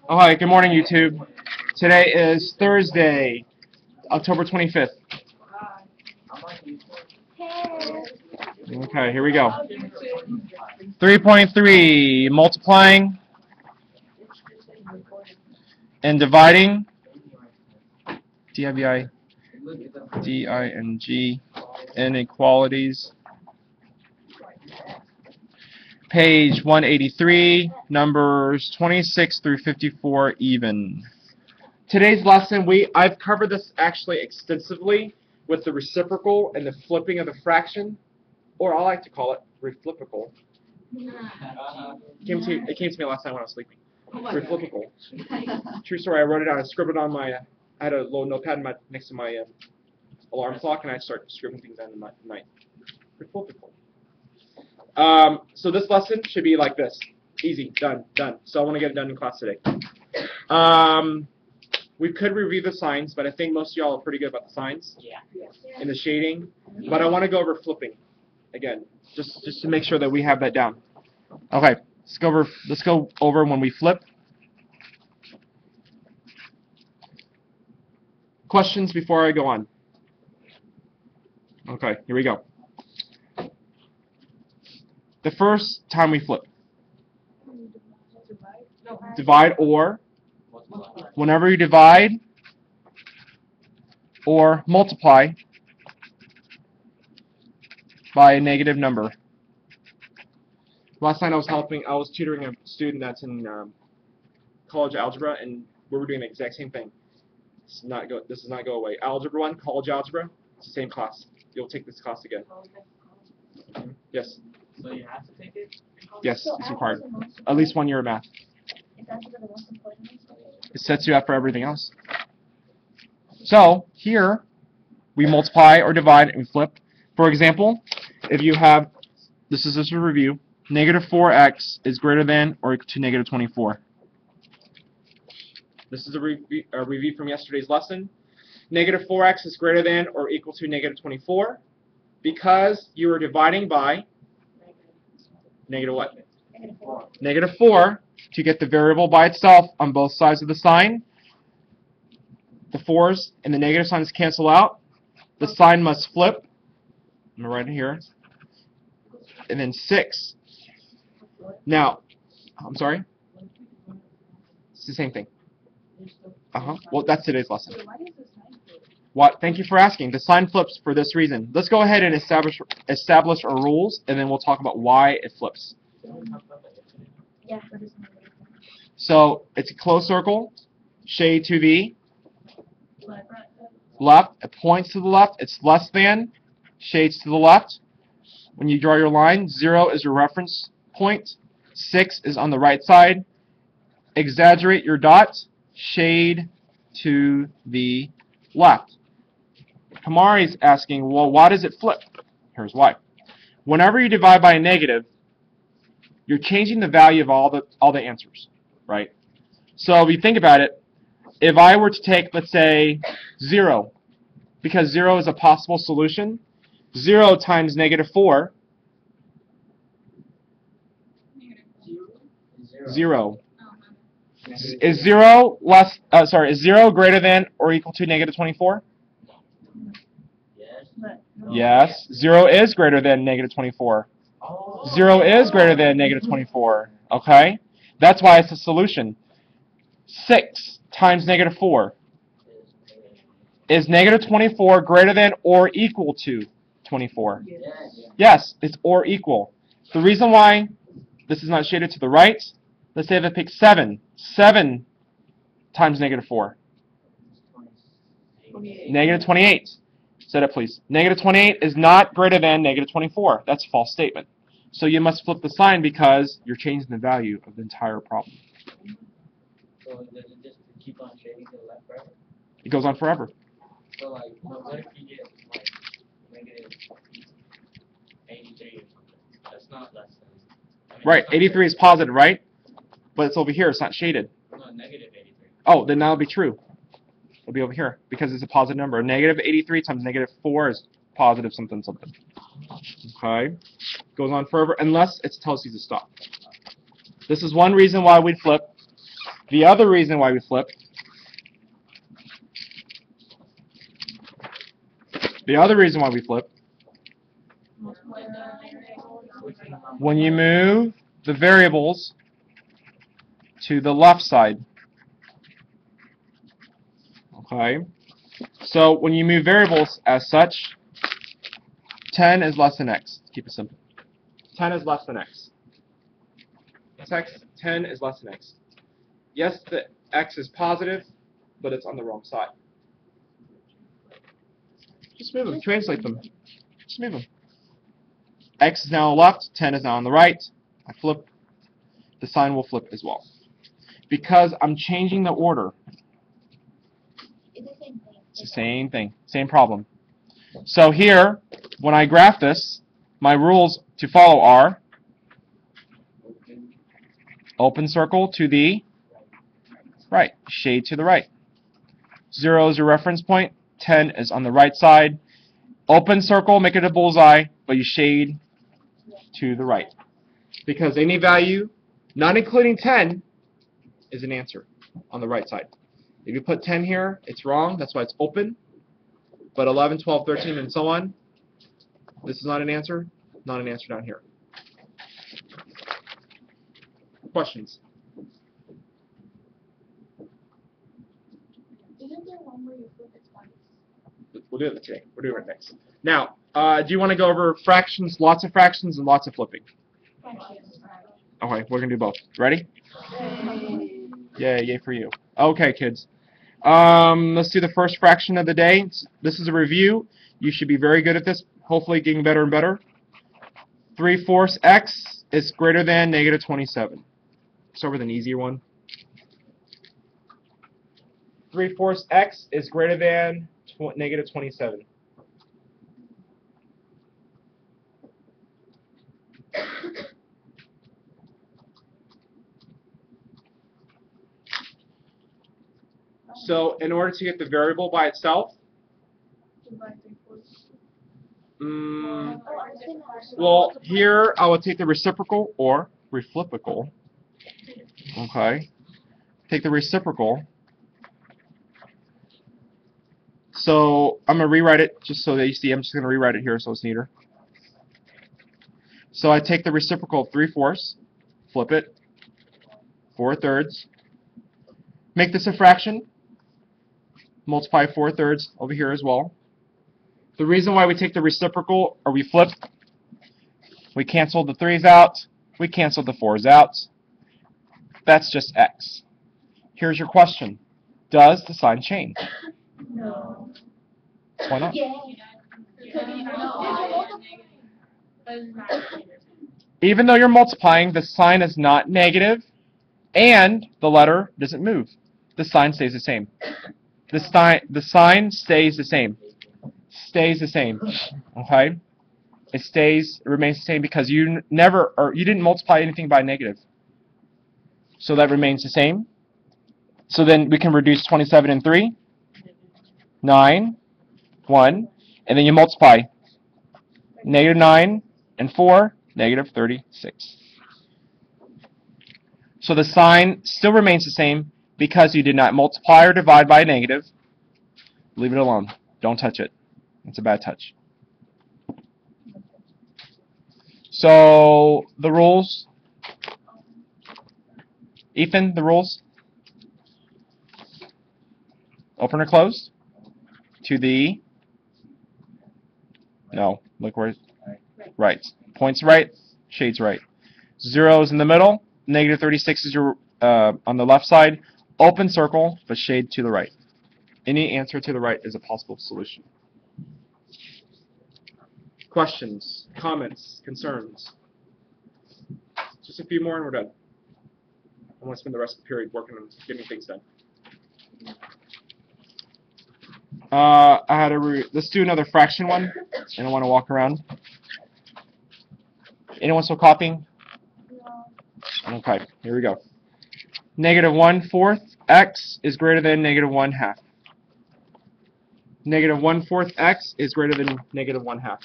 Oh, hi, good morning, YouTube. Today is Thursday, October 25th. Okay, here we go. 3.3, multiplying and dividing. D-I-V-I-D-I-N-G, Inequalities. Page 183, numbers 26 through 54 even. Today's lesson, I've covered this actually extensively with the reciprocal and the flipping of the fraction, or I like to call it reflippical. It came to me last night when I was sleeping. Reflippical. True story, I wrote it out. I scribbled on I had a little notepad next to my alarm clock, and I started scribbling things down in the night. Reflippical. So this lesson should be like this. Easy, done. So I want to get it done in class today. We could review the signs, but I think most of y'all are pretty good about the signs and the shading. But I want to go over flipping again, just to make sure that we have that down. Okay, let's go over when we flip. Questions before I go on? Okay, here we go. The first time we flip. Divide or. Whenever you divide or multiply by a negative number. Last night I was tutoring a student that's in college algebra, and we were doing the exact same thing. This does not go away. Algebra 1, college algebra, it's the same class. You'll take this class again. Yes. So you have to take it? Yes, it's required. At least 1 year of math. It sets you up for everything else. So here we multiply or divide and we flip. For example, if you have, this is just a review, negative 4x is greater than or equal to negative 24. This is a review from yesterday's lesson. Negative 4x is greater than or equal to negative 24 because you are dividing by negative what? Negative 4 to get the variable by itself on both sides of the sign. The 4's and the negative signs cancel out. The sign must flip. I'm going to write it here. And then 6. Now, I'm sorry? It's the same thing. Well, that's today's lesson. What? Thank you for asking. The sign flips for this reason. Let's go ahead and establish our rules, and then we'll talk about why it flips. So it's a closed circle, shade to the left. It points to the left. It's less than, shades to the left. When you draw your line, 0 is your reference point. 6 is on the right side. Exaggerate your dot, shade to the left. Kamari's asking, well, why does it flip? Here's why. Whenever you divide by a negative, you're changing the value of all the answers, right? So if you think about it, if I were to take, let's say, 0, because 0 is a possible solution, 0 times negative 4, 0. Is 0 greater than or equal to negative 24? Yes. 0 is greater than negative 24. 0 is greater than negative 24. Okay? That's why it's a solution. 6 times negative 4. Is negative 24 greater than or equal to 24? Yes, it's or equal. The reason why this is not shaded to the right, let's say if I pick 7. 7 times negative 4. Negative 28. Set it, please. Negative 28 is not greater than negative 24. That's a false statement. So you must flip the sign because you're changing the value of the entire problem. So does it just keep on shading to the left forever? It goes on forever. So like, what if you get like negative 83 or something? That's not less than. Right, 83 is positive, right? But it's over here. It's not shaded. No, negative 83. Oh, then that'll be true. It'll be over here because it's a positive number. Negative 83 times negative 4 is positive something something. Okay? Goes on forever unless it tells you to stop. This is one reason why we'd flip. The other reason why we flip, when you move the variables to the left side. Okay? So when you move variables as such, 10 is less than x. Keep it simple. 10 is less than x. 10 is less than x. Yes, the x is positive, but it's on the wrong side. Just move them. Translate them. Just move them. X is now on the left, 10 is now on the right. I flip. The sign will flip as well. Because I'm changing the order. It's the same thing. It's the same thing. Same problem. So here, when I graph this, my rules to follow are open circle to the right, shade to the right. 0 is your reference point, 10 is on the right side. Open circle, make it a bullseye, but you shade to the right. Because any value, not including 10, is an answer on the right side. If you put 10 here, it's wrong, that's why it's open. But 11, 12, 13, and so on, this is not an answer down here. Questions? Isn't there one where you flip it twice? We'll do it today. We'll do it next. Now, do you want to go over fractions, lots of fractions, and lots of flipping? Okay, we're going to do both. Ready? Yay for you. Okay, kids. Let's do the first fraction of the day. This is a review. You should be very good at this, hopefully getting better and better. 3/4 x is greater than negative 27. Start with an easier one. 3/4 x is greater than negative 27. So in order to get the variable by itself, well, here I would take the reciprocal or reflipical. Okay. Take the reciprocal. So I'm going to rewrite it just so that you see. I'm just going to rewrite it here so it's neater. So I take the reciprocal of 3/4, flip it, 4/3. Make this a fraction. Multiply 4/3 over here as well. The reason why we take the reciprocal or we flip, we cancel the 3's out, we cancel the 4's out. That's just x. Here's your question. Does the sign change? No. Why not? Yeah. Even though you're multiplying, the sign is not negative, and the letter doesn't move. The sign stays the same. The sign stays the same. Stays the same. Okay? It remains the same because you didn't multiply anything by negative. So that remains the same. So then we can reduce 27 and 3, 9, 1, and then you multiply negative 9 and 4, negative 36. So the sign still remains the same because you did not multiply or divide by a negative. Leave it alone. Don't touch it. It's a bad touch. So the rules. Ethan, the rules. Open or close? To the... No. Look where... Right. Points right. Shades right. 0 is in the middle. Negative 36 is your on the left side. Open circle, but shade to the right. Any answer to the right is a possible solution. Questions, comments, concerns? Just a few more and we're done. I want to spend the rest of the period working on getting things done. Let's do another fraction one. And I want to walk around. Anyone still copying? Okay, here we go. Negative 1/4 x is greater than negative 1/2. Negative 1/4 x is greater than negative 1/2.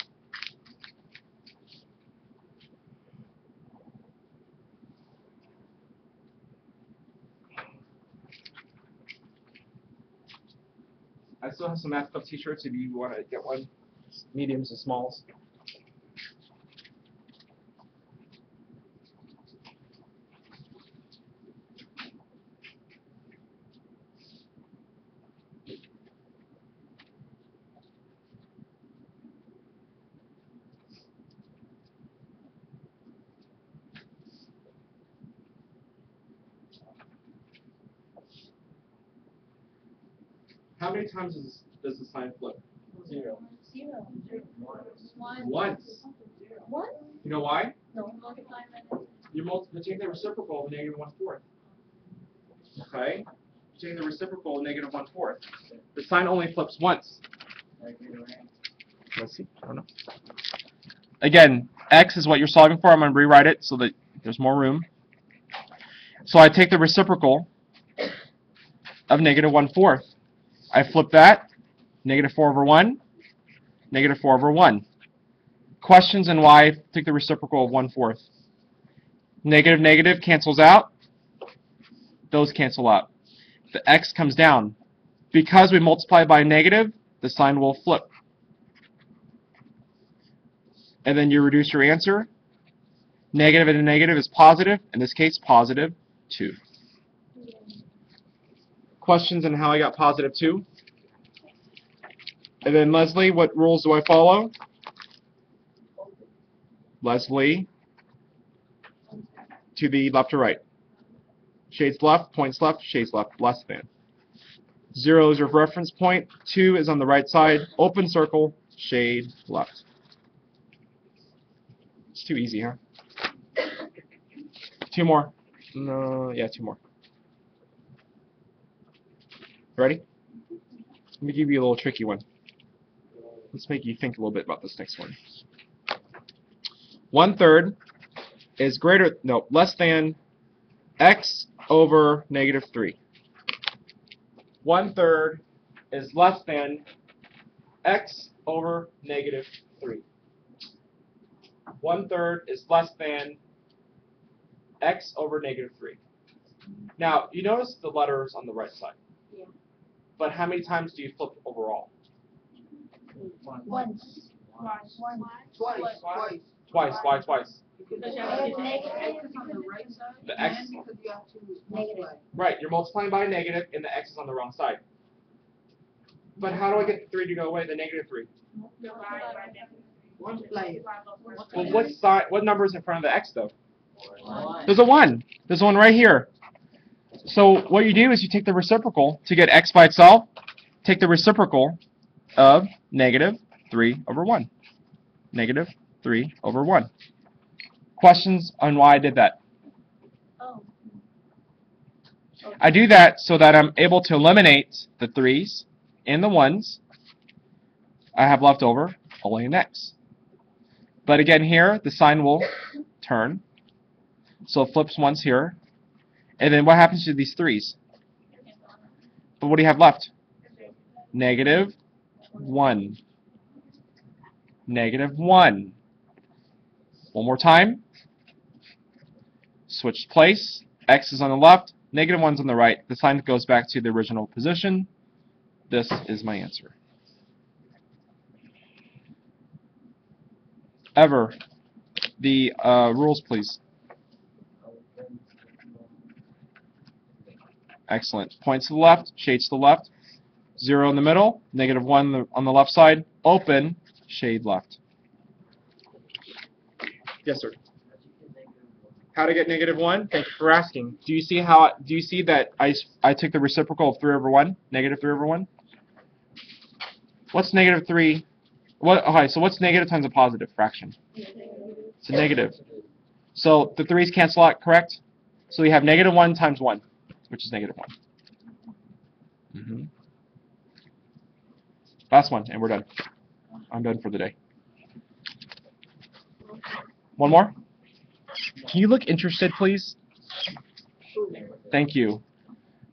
I still have some math club t-shirts if you want to get one, mediums and smalls. How many times does the sign flip? Zero. Zero. One. Once. One? You know why? No. Multiply by You take the reciprocal of negative 1/4. Okay? You take the reciprocal of negative 1/4. The sign only flips once. Let's see. I don't know. Again, x is what you're solving for. I'm going to rewrite it so that there's more room. So I take the reciprocal of negative 1/4. I flip that. Negative 4 over 1. Negative 4 over 1. Questions and why take the reciprocal of 1/4. Negative, negative cancels out. Those cancel out. The x comes down. Because we multiply by negative, the sign will flip. And then you reduce your answer. Negative and a negative is positive. In this case, positive 2. Questions on how I got positive 2? And then Leslie, what rules do I follow? Leslie, to the left or right? Shades left, points left, shades left, less than. 0 is your reference point. 2 is on the right side. Open circle, shade left. It's too easy, huh? 2 more. No, yeah, 2 more. Ready? Let me give you a little tricky one. Let's make you think a little bit about this next one. 1/3 is less than x over negative 3. 1/3 is less than x over negative 3. 1/3 is less than x over negative 3. Now, you notice the letters on the right side. Yeah. But how many times do you flip overall? Once. Twice. Twice. Why twice? Because you have to Negative x on the right side, The x, and because you have to Negative. multiply. right, you're multiplying by a negative and the x is on the wrong side. But how do I get the 3 to go away, the negative 3? Multiply it. Well, what number is in front of the x, though? One. There's a 1. There's a 1 right here. So what you do is you take the reciprocal to get x by itself. Take the reciprocal of negative 3 over 1. Negative 3 over 1. Questions on why I did that? Oh. I do that so that I'm able to eliminate the 3's and the 1's. I have left over only an x. But again here, the sign will turn. So it flips once here. And then what happens to these 3's? But what do you have left? Negative 1. Negative 1. One more time. Switch place. X is on the left. Negative 1's on the right. The sign goes back to the original position. This is my answer. Ever, the rules, please. Excellent. Points to the left, shades to the left. 0 in the middle, negative 1 on the left side. Open, shade left. Yes, sir. How to get negative 1? Thank you for asking. Do you see that I took the reciprocal of 3 over 1? Negative 3 over 1? What's negative 3? Okay, so what's negative times a positive fraction? It's a negative. So the 3's cancel out, correct? So we have negative 1 times 1, which is negative 1. Last one, and we're done. I'm done for the day. One more? Can you look interested, please? Thank you.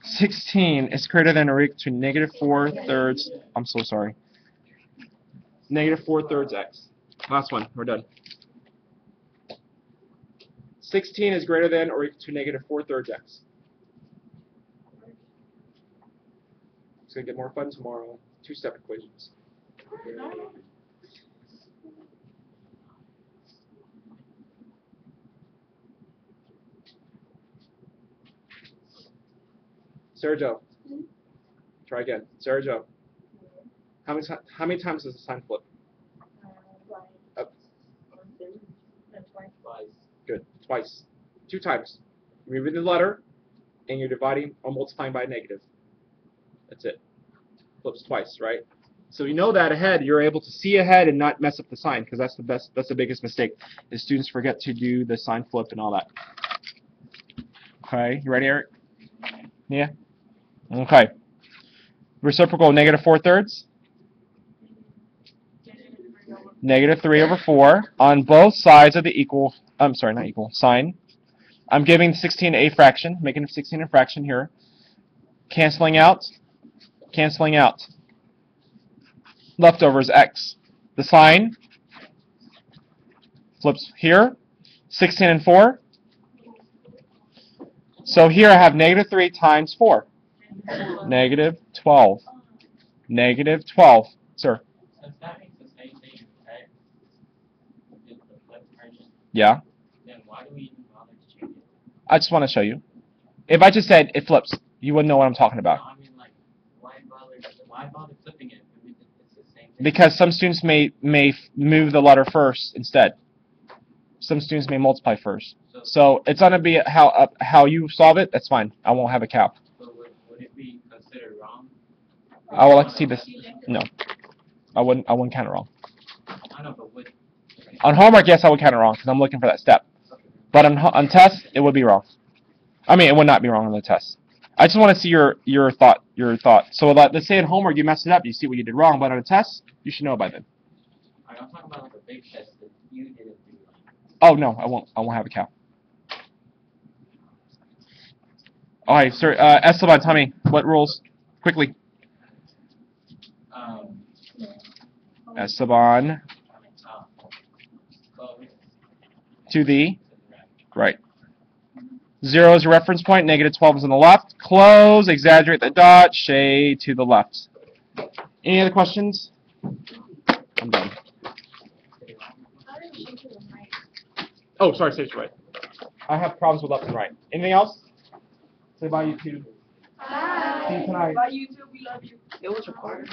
16 is greater than or equal to negative 4/3. I'm so sorry. Negative 4/3 x. Last one. We're done. 16 is greater than or equal to negative 4/3 x. It's going to get more fun tomorrow. two-step equations. Sergio, try again. Sergio, how many times does the sign flip? Up. Twice. Good. Twice. 2 times. You're moving the letter, and you're dividing or multiplying by a negative. That's it. Flips twice, right? So you know that ahead, you're able to see ahead and not mess up the sign, because that's the biggest mistake, is students forget to do the sign flip and all that. Okay, you ready, Eric? Yeah? Okay. Reciprocal negative 4/3? Negative 3/4 on both sides of the equal, I'm sorry, not equal, sign. I'm giving 16 a fraction, making a 16 a fraction here. Canceling out. Canceling out. Leftover is x. The sign flips here. 16 and 4. So here I have negative 3 times 4. Negative 12. Negative 12. Sir. Since that makes the same thing as x, the flip version, Yeah? then why do we even bother to change it? I just want to show you. If I just said it flips, you wouldn't know what I'm talking about. No, I mean, like, why bother flipping it if it's the same thing? Because some students may move the letter first instead. Some students may multiply first. So it's going to be how you solve it. That's fine. I won't have a cap. So would it be considered wrong? I would like to see this. No, I wouldn't count it wrong. I know, but would... On homework, yes, I would count it wrong because I'm looking for that step. But on tests, it would be wrong. I mean, it would not be wrong on the test. I just want to see your thought. So let's say in homework you messed it up, you see what you did wrong, but on a test, you should know by then. Alright, I'm talking about like a big test that you didn't do. Oh no, I won't have a cap. All right, sir. Esteban, tell me what rules quickly. Esteban to the right. 0 is your reference point. Negative 12 is on the left. Close. Exaggerate the dot. Shade to the left. Any other questions? I'm done. Oh, sorry, stage right. I have problems with left and right. Anything else? Say bye, YouTube. Bye. See you tonight. Bye, YouTube. We love you. It was recorded.